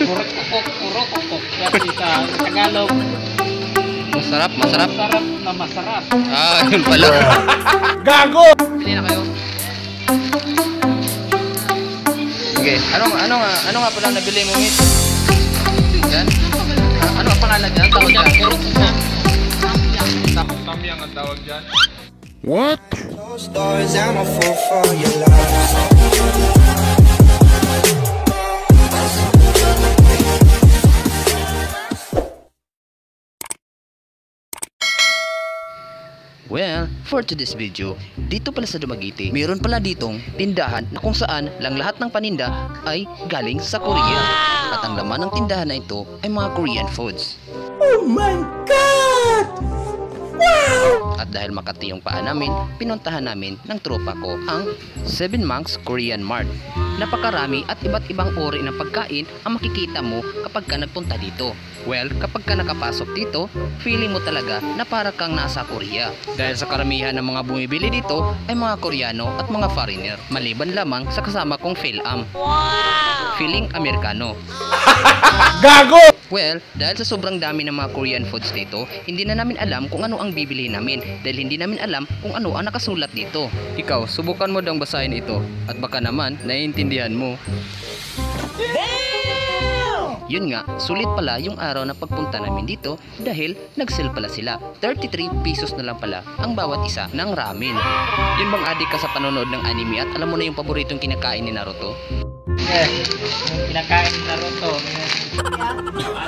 Puro kukok. Kasi sa Tagalog, Masarap. masarap na masarap. Ah, yun pala. Gago! Pili na kayo. Sige, ano nga pala nabili mo, miss? Yan? Ano ang pangalan niya? Ang tawag niya? Puro kukok. Samyang ang tawag dyan. What? Closed doors, I'm a fool for your love. Well, for today's video, dito pala sa Dumaguete, mayroon pala ditong tindahan na kung saan lang lahat ng paninda ay galing sa Korea. At ang laman ng tindahan na ito ay mga Korean foods. Oh my God! At dahil makati yung paa namin, pinuntahan namin ng tropa ko ang Seven Monks Korean Mart. Napakarami at iba't ibang uri ng pagkain ang makikita mo kapag ka nagpunta dito. Well, kapag ka nakapasok dito, feeling mo talaga na para kang nasa Korea. Dahil sa karamihan ng mga bumibili dito ay mga Koreano at mga foreigner. Maliban lamang sa kasama kong Phil-Am. Feeling Amerikano. Gago! Well, dahil sa sobrang dami ng mga Korean foods dito, hindi na namin alam kung ano ang bibili namin dahil hindi namin alam kung ano ang nakasulat dito. Ikaw, subukan mo dang basahin ito at baka naman naiintindihan mo. Yun nga, sulit pala yung araw na pagpunta namin dito dahil nag-sale pala sila. 33 pesos na lang pala ang bawat isa ng ramen. Yun bang adik ka sa panonood ng anime at alam mo na yung paboritong kinakain ni Naruto? Yung kinakain ni Naruto.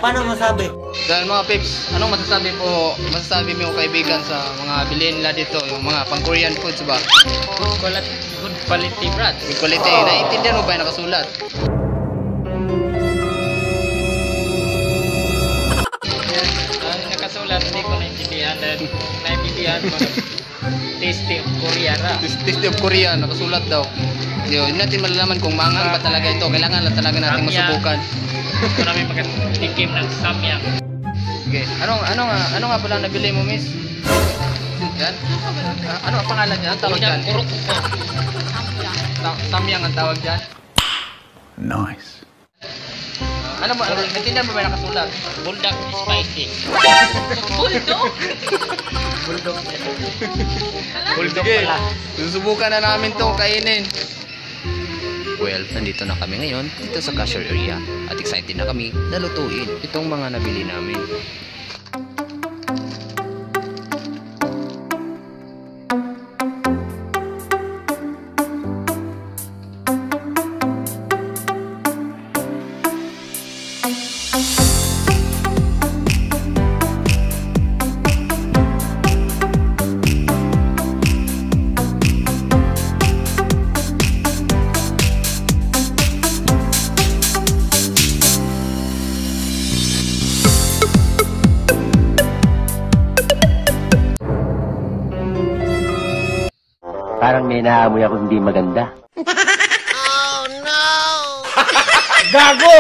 Paano masabi? Dahil mga pips, anong masasabi mo kaibigan sa mga bilhin nila dito, yung mga pang Korean foods ba? Good quality, brad. Good quality, naiintindihan mo ba yung nakasulat? Ang nakasulat, hindi ko naintindihan. Dahil naintindihan ko na tasty of Korea ra. Tasty of Korea, nakasulat daw. Hindi natin malalaman kung mangang ba talaga ito. Kailangan lang talaga natin masubukan. Marami magkatikim ng samyang. Okay, ano nga pala nabili mo, miss? Yan? Ano ang pangalan niya? Ang tawag dyan? Puro kukok. Samyang ang tawag dyan? Nice. Ano ba? Natindihan mo ba yung nakasulat? Bulldog spicy. Bulldog? Bulldog Sige, pala. susubukan na namin to kainin. Well, nandito na kami ngayon dito sa cashier area at excited na kami na lutuin itong mga nabili namin. Parang may naamoy ako hindi maganda. Gago!